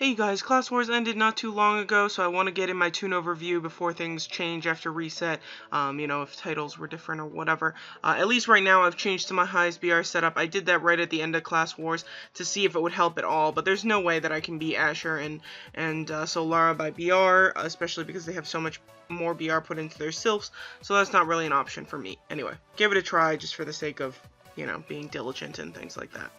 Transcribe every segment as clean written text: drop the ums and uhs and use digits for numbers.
Hey you guys, Class Wars ended not too long ago, so I want to get in my toon overview before things change after reset, if titles were different or whatever. At least right now I've changed to my highest BR setup. I did that right at the end of Class Wars to see if it would help at all, but there's no way that I can beat Asher and Solara by BR, especially because they have so much more BR put into their Sylphs, so that's not really an option for me. Anyway, give it a try just for the sake of, being diligent and things like that.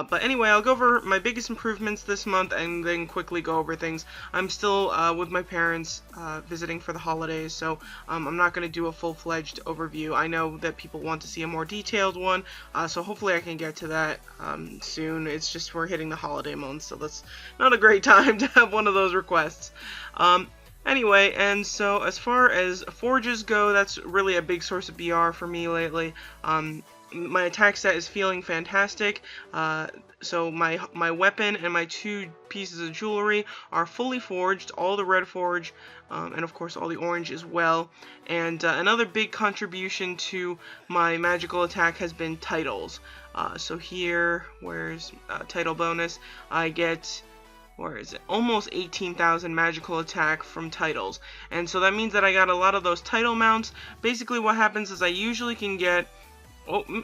But anyway, I'll go over my biggest improvements this month and then quickly go over things. I'm still with my parents visiting for the holidays, so I'm not going to do a full-fledged overview. I know that people want to see a more detailed one, so hopefully I can get to that soon. It's just we're hitting the holiday month, so that's not a great time to have one of those requests. Anyway, and so as far as forges go, that's really a big source of BR for me lately. My attack stat is feeling fantastic, so my weapon and my 2 pieces of jewelry are fully forged, all the red forge, and of course all the orange as well. And another big contribution to my magical attack has been titles. So here, where's title bonus, I get... where is it? Almost 18,000 magical attack from titles. And so that means that I got a lot of those title mounts. Basically what happens is I usually can get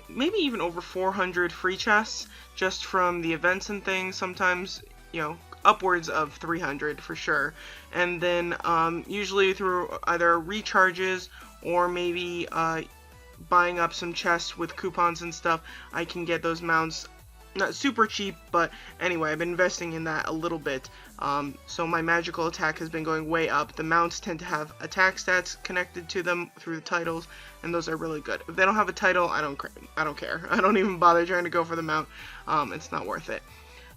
maybe even over 400 free chests just from the events and things. Sometimes, upwards of 300 for sure. And then usually through either recharges or maybe buying up some chests with coupons and stuff, I can get those mounts. Not super cheap, but anyway, I've been investing in that a little bit. So my magical attack has been going way up. The mounts tend to have attack stats connected to them through the titles, and those are really good. If they don't have a title, I don't care. I don't even bother trying to go for the mount. It's not worth it.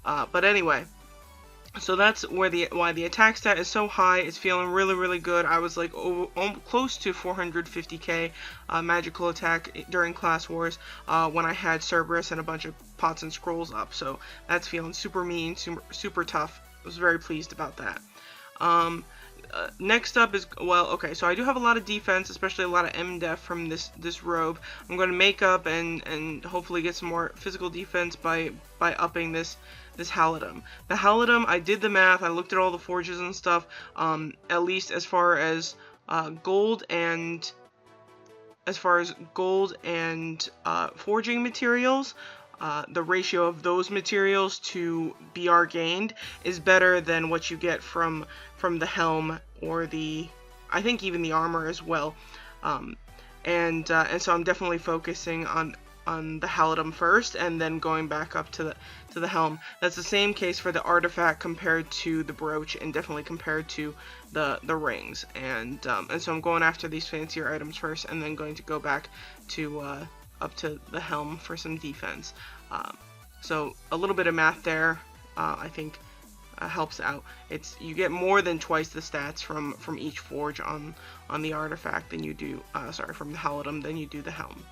But anyway, so that's why the attack stat is so high. It's feeling really, really good. I was like close to 450k magical attack during Class Wars when I had Cerberus and a bunch of pots and scrolls up. So that's feeling super mean, super tough. I was very pleased about that. Next up is, so I do have a lot of defense, especially a lot of MDef from this robe. I'm going to make up and hopefully get some more physical defense by upping this Halatum. The Halatum, I did the math, I looked at all the forges and stuff, at least as far as gold and forging materials. The ratio of those materials to BR gained is better than what you get from the helm or I think even the armor as well. And so I'm definitely focusing on the Halatum first and then going back up to the helm. That's the same case for the artifact compared to the brooch and definitely compared to the rings. And so I'm going after these fancier items first and then going to go back to up to the helm for some defense. So a little bit of math there, I think helps out. You get more than twice the stats from each forge on the artifact than you do, from the Halatum than you do the helm.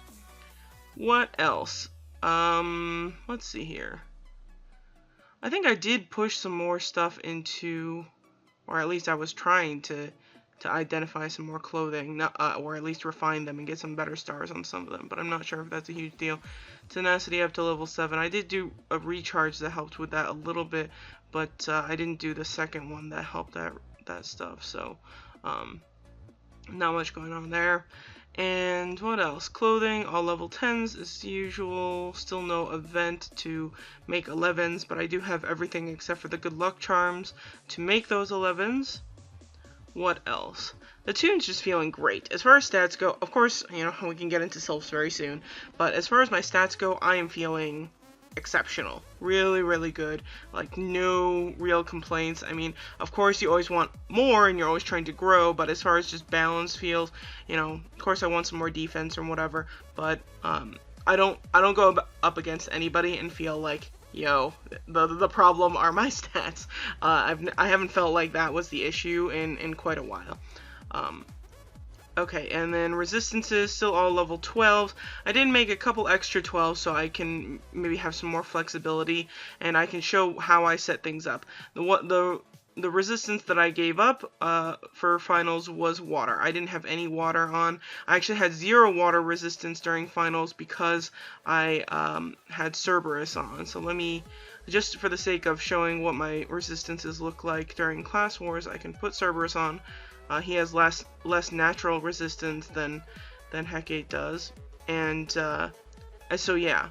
What else? Let's see here. I think I did push some more stuff into, or at least I was trying to identify some more clothing, or at least refine them and get some better stars on some of them, but I'm not sure if that's a huge deal. Tenacity up to level 7. I did do a recharge that helped with that a little bit, but I didn't do the second one that helped that stuff, so not much going on there. And what else? Clothing, all level 10s as usual. Still no event to make 11s, but I do have everything except for the good luck charms to make those 11s. What else? The toon's just feeling great. As far as stats go, of course, we can get into Sylphs very soon, but as far as my stats go, I am feeling exceptional. Really, really good. Like, no real complaints. I mean, of course, you always want more, and you're always trying to grow, but as far as just balance feels, of course, I want some more defense or whatever, but, I don't go up against anybody and feel like, the problem are my stats. I haven't felt like that was the issue in quite a while. Okay, and then resistances, still all level 12. I did make a couple extra 12 so I can maybe have some more flexibility, and I can show how I set things up. The resistance that I gave up for finals was water. I didn't have any water on. I actually had 0 water resistance during finals because I had Cerberus on. So let me just for the sake of showing what my resistances look like during class wars, I can put Cerberus on. He has less natural resistance than Hecate does, and so yeah.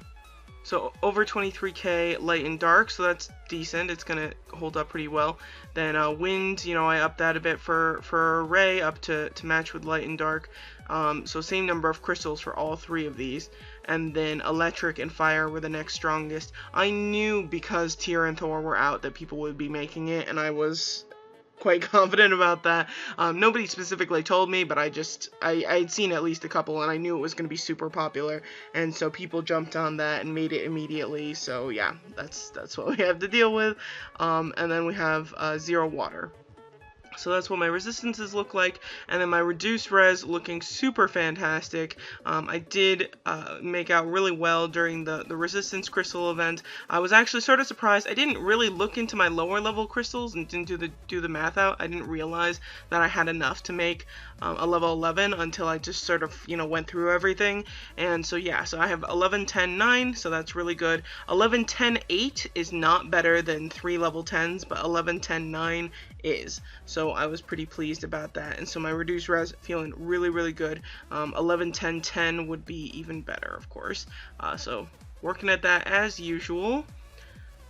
So over 23k light and dark, so that's decent. It's gonna hold up pretty well. Then wind, you know, I upped that a bit for Ray up to match with light and dark. So same number of crystals for all three of these. And then electric and fire were the next strongest. I knew because Tyr and Thor were out that people would be making it, and I was quite confident about that. Nobody specifically told me, but I'd seen at least a couple, and I knew it was going to be super popular, and so people jumped on that and made it immediately. So yeah, that's what we have to deal with. And then we have 0 water. So that's what my resistances look like, and then my reduced res looking super fantastic. I did make out really well during the resistance crystal event. I was actually sort of surprised. I didn't really look into my lower level crystals and didn't do the math out. I didn't realize that I had enough to make a level 11 until I just sort of, you know, went through everything. And so yeah, so I have 11, 10, 9, so that's really good. 11, 10, 8 is not better than 3 level 10s, but 11, 10, 9 is. So I was pretty pleased about that, and so my reduced res feeling really, really good. 11, 10, 10 would be even better, of course. So working at that as usual.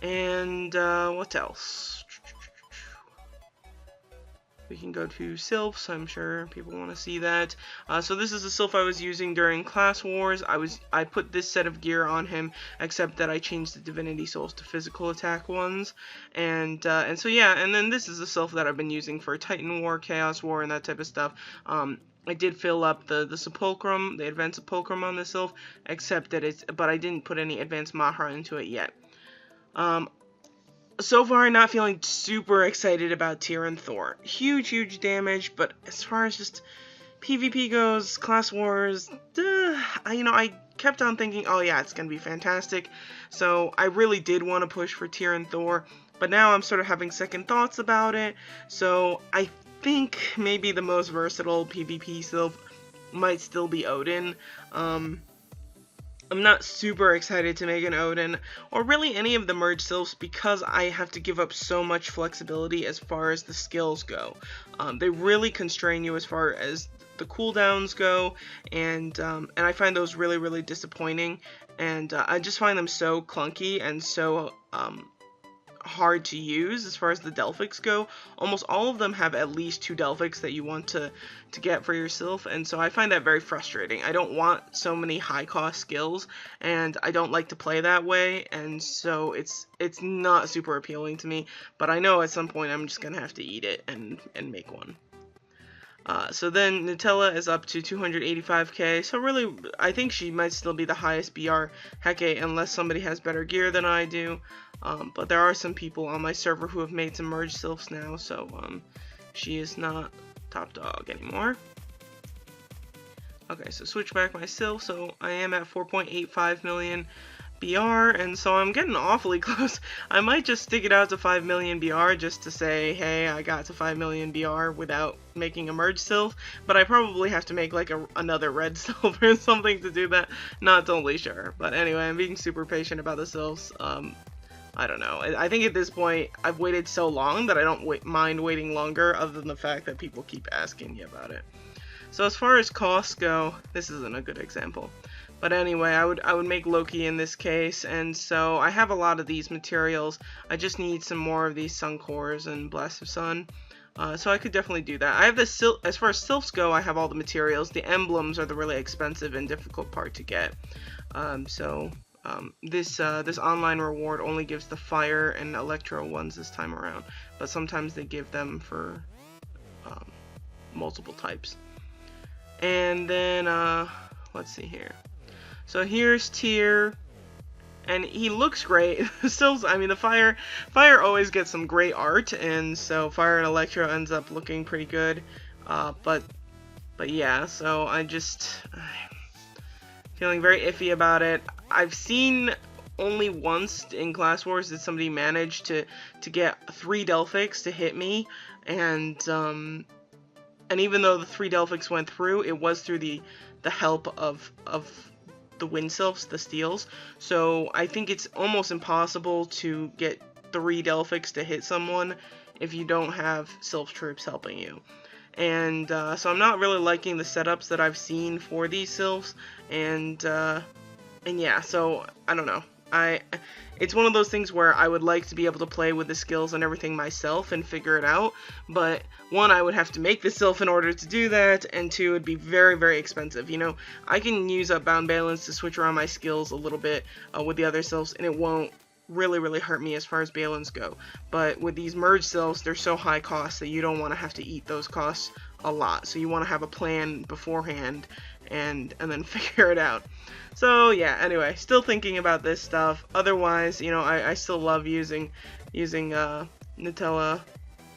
And what else? We can go to Sylphs. I'm sure people want to see that. So this is the Sylph I was using during Class Wars. I put this set of gear on him, except that I changed the Divinity Souls to physical attack ones. And so yeah, and then this is the Sylph that I've been using for Titan War, Chaos War, and that type of stuff. I did fill up the Sepulchrum, the Advanced Sepulchrum on the Sylph, except that but I didn't put any Advanced Mahra into it yet. So far, I'm not feeling super excited about Tyr and Thor. Huge damage, but as far as just PvP goes, Class Wars, I kept on thinking, oh yeah, it's going to be fantastic. So I really did want to push for Tyr and Thor, but now I'm sort of having second thoughts about it. So I think maybe the most versatile PvP Sylph might still be Odin. I'm not super excited to make an Odin, or really any of the merge Sylphs, because I have to give up so much flexibility as far as the skills go. They really constrain you as far as the cooldowns go, and I find those really disappointing, and I just find them so clunky and so hard to use as far as the Delphics go. Almost all of them have at least 2 Delphics that you want to get for your Sylph, and so I find that very frustrating. I don't want so many high cost skills, and I don't like to play that way, and so it's not super appealing to me, but I know at some point I'm just gonna have to eat it and make one. So then Nutella is up to 285k, so really I think she might still be the highest BR Hecate unless somebody has better gear than I do. But there are some people on my server who have made some merge Sylphs now, so she is not top dog anymore. Okay, so switch back my Sylph, so I am at 4.85 million BR, and so I'm getting awfully close. I might just stick it out to 5 million BR just to say, hey, I got to 5 million BR without making a merge Sylph, but I probably have to make like another red Sylph or something to do that. Not totally sure, but anyway, I'm being super patient about the Sylphs. I don't know. I think at this point, I've waited so long that I don't mind waiting longer, other than the fact that people keep asking me about it. So as far as costs go, this isn't a good example. But anyway, I would make Loki in this case, and so I have a lot of these materials. I just need some more of these Sun Cores and Blast of Sun. So I could definitely do that. I have as far as Sylphs go, I have all the materials. The emblems are the really expensive and difficult part to get. This online reward only gives the fire and electro ones this time around, but sometimes they give them for multiple types. And then let's see here. So here's Tyr, and he looks great. Still, I mean, the fire always gets some great art, and so fire and electro ends up looking pretty good. But yeah, so I'm feeling very iffy about it. I've seen only once in Class Wars did somebody manage to get 3 Delphics to hit me, and even though the 3 Delphics went through, it was through the help of wind sylphs, the steels. So I think it's almost impossible to get 3 Delphics to hit someone if you don't have sylph troops helping you. And so I'm not really liking the setups that I've seen for these sylphs, and yeah, so I don't know. It's one of those things where I would like to be able to play with the skills and everything myself and figure it out, but one, I would have to make the sylph in order to do that, and two, it'd be very, very expensive. You know, I can use up bound balance to switch around my skills a little bit with the other sylphs, and it won't really hurt me as far as balance go. But with these merge sylphs, they're so high cost that you don't want to have to eat those costs a lot. So you want to have a plan beforehand and then figure it out. So yeah, anyway, still thinking about this stuff. Otherwise, you know, I still love using Nutella,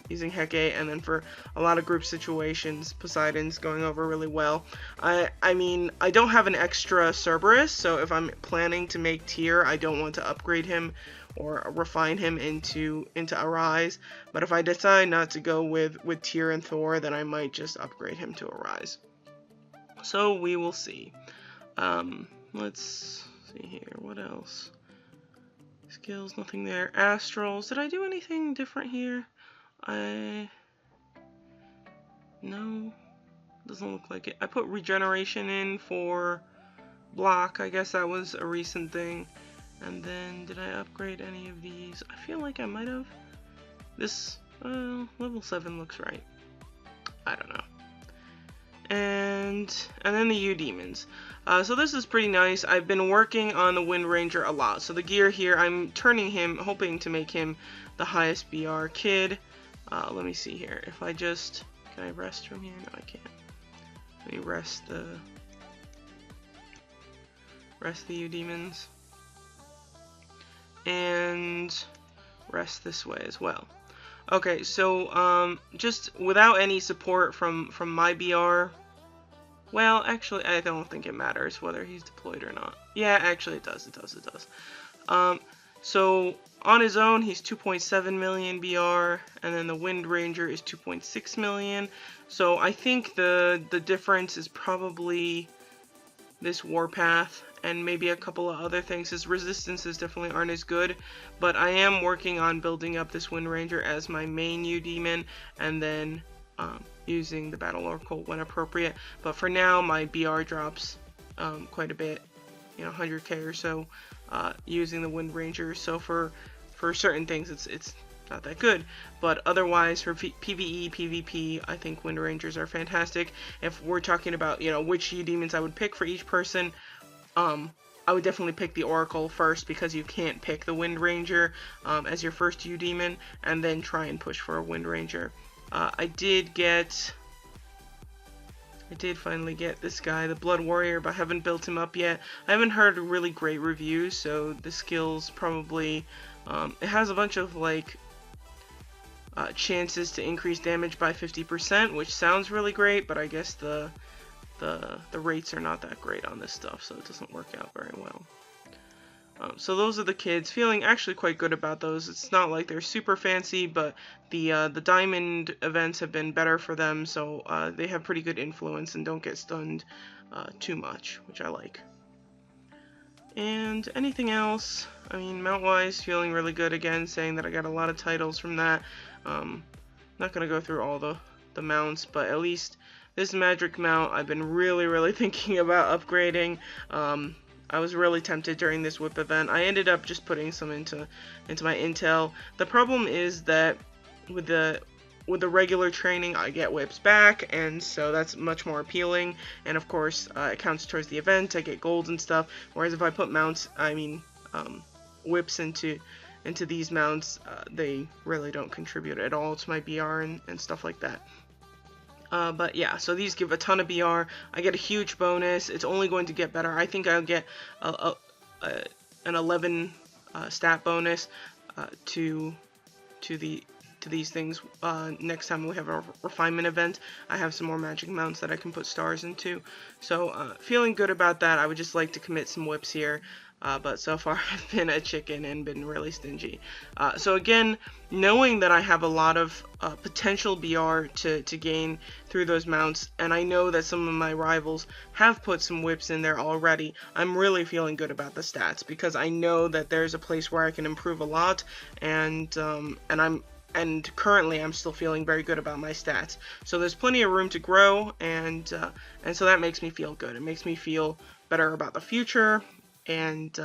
using Heke, and then for a lot of group situations, Poseidon's going over really well. I mean, I don't have an extra Cerberus, so if I'm planning to make Tyr, I don't want to upgrade him or refine him into Arise. But if I decide not to go with Tyr and Thor, then I might just upgrade him to Arise. So we will see. Let's see here. What else? Skills, nothing there. Astrals. Did I do anything different here? No, doesn't look like it. I put regeneration in for block. I guess that was a recent thing. And then, did I upgrade any of these? I feel like I might have. This, level 7 looks right. I don't know. And then the Eudemons. So this is pretty nice. I've been working on the Wind Ranger a lot. So the gear here, I'm turning him, hoping to make him the highest BR kid. Let me see here. If I just, can I rest from here? No, I can't. Let me rest the Eudemons. And rest this way as well. Okay, so just without any support from my BR, well, actually, I don't think it matters whether he's deployed or not. Yeah, actually, it does. So on his own, he's 2.7 million BR, and then the Wind Ranger is 2.6 million. So I think the difference is probably this Warpath and maybe a couple of other things. His resistances definitely aren't as good, but I am working on building up this Wind Ranger as my main Eudemon, and then using the Battle Oracle when appropriate. But for now, my BR drops quite a bit, you know, 100k or so, using the Wind Ranger. So for certain things, it's not that good, but otherwise for PvE, PvP, I think Wind Rangers are fantastic. If we're talking about, you know, which Eudemons I would pick for each person, I would definitely pick the Oracle first, because you can't pick the Wind Ranger as your first Eudemon and then try and push for a Wind Ranger. I did finally get this guy, the Blood Warrior, but I haven't built him up yet. I haven't heard really great reviews, so the skills probably, it has a bunch of like chances to increase damage by 50%, which sounds really great, but I guess the rates are not that great on this stuff, so it doesn't work out very well. So those are the kids. Feeling actually quite good about those. It's not like they're super fancy, but the diamond events have been better for them, so they have pretty good influence and don't get stunned too much, which I like. And anything else? I mean, mount-wise, feeling really good again, saying that I got a lot of titles from that. Not gonna go through all the mounts, but at least this magic mount I've been really thinking about upgrading. I was really tempted during this whip event. I ended up just putting some into my intel. The problem is that with the regular training, I get whips back, and so that's much more appealing. And of course, it counts towards the event. I get golds and stuff. Whereas if I put mounts, I mean whips into these mounts, they really don't contribute at all to my BR and stuff like that. But yeah, so these give a ton of BR. I get a huge bonus. It's only going to get better. I think I'll get an 11 stat bonus to these things next time we have a refinement event. I have some more magic mounts that I can put stars into. So feeling good about that. I would just like to commit some whips here. but so far I've been a chicken and been really stingy. So again, knowing that I have a lot of potential BR to gain through those mounts, and I know that some of my rivals have put some whips in there already, I'm really feeling good about the stats, because I know that there's a place where I can improve a lot, and currently I'm still feeling very good about my stats. So there's plenty of room to grow, and so that makes me feel good. It makes me feel better about the future, and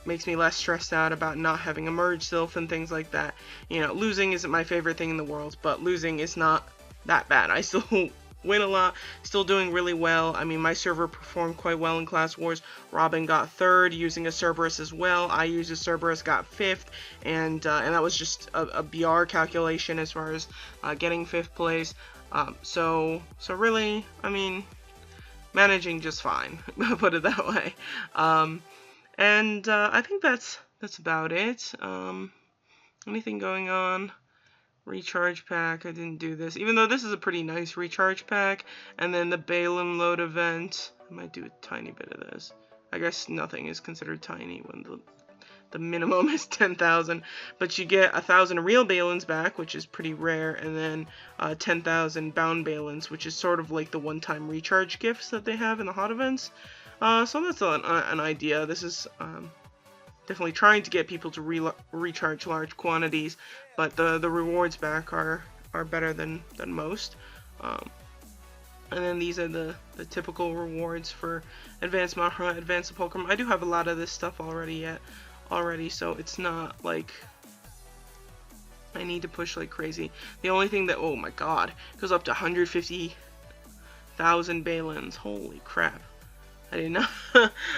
makes me less stressed out about not having a merge Sylph and things like that. You know, losing isn't my favorite thing in the world, but losing is not that bad. I still win a lot, still doing really well. I mean, my server performed quite well in Class Wars. Robin got 3rd using a Cerberus as well. I used a Cerberus, got 5th, and that was just a BR calculation as far as getting 5th place. So really, I mean, managing just fine, put it that way. I think that's about it. Anything going on? Recharge pack, I didn't do this, even though this is a pretty nice recharge pack. And then the Balaam load event, I might do a tiny bit of this. I guess nothing is considered tiny when the minimum is 10,000, but you get 1,000 real Balins back, which is pretty rare, and then 10,000 bound Balins, which is sort of like the one-time recharge gifts that they have in the hot events. So that's an idea. This is definitely trying to get people to recharge large quantities, but the rewards back are better than most. And then these are the typical rewards for Advanced Mahra, Advanced Sepulchrum. I do have a lot of this stuff already, so it's not like I need to push like crazy. The only thing that, oh my god, goes up to 150,000 Balins. Holy crap. I didn't know.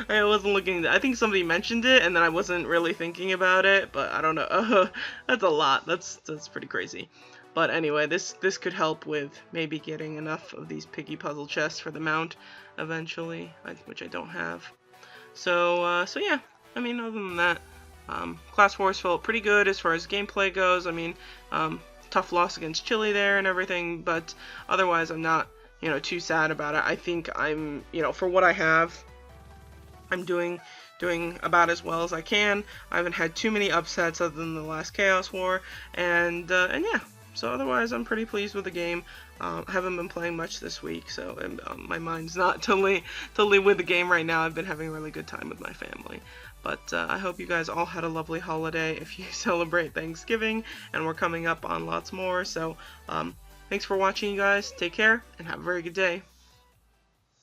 I wasn't looking. I think somebody mentioned it, and then I wasn't really thinking about it. But I don't know. That's a lot. That's pretty crazy. But anyway, this could help with maybe getting enough of these piggy puzzle chests for the mount eventually, which I don't have. So yeah. I mean, other than that, Class Wars felt pretty good as far as gameplay goes. I mean, tough loss against Chile there and everything, but otherwise I'm not, too sad about it. I think I'm, for what I have, I'm doing about as well as I can. I haven't had too many upsets other than the last Chaos War, and yeah. So otherwise, I'm pretty pleased with the game. I haven't been playing much this week, so my mind's not totally with the game right now. I've been having a really good time with my family. But I hope you guys all had a lovely holiday if you celebrate Thanksgiving, and we're coming up on lots more. So thanks for watching, you guys. Take care, and have a very good day.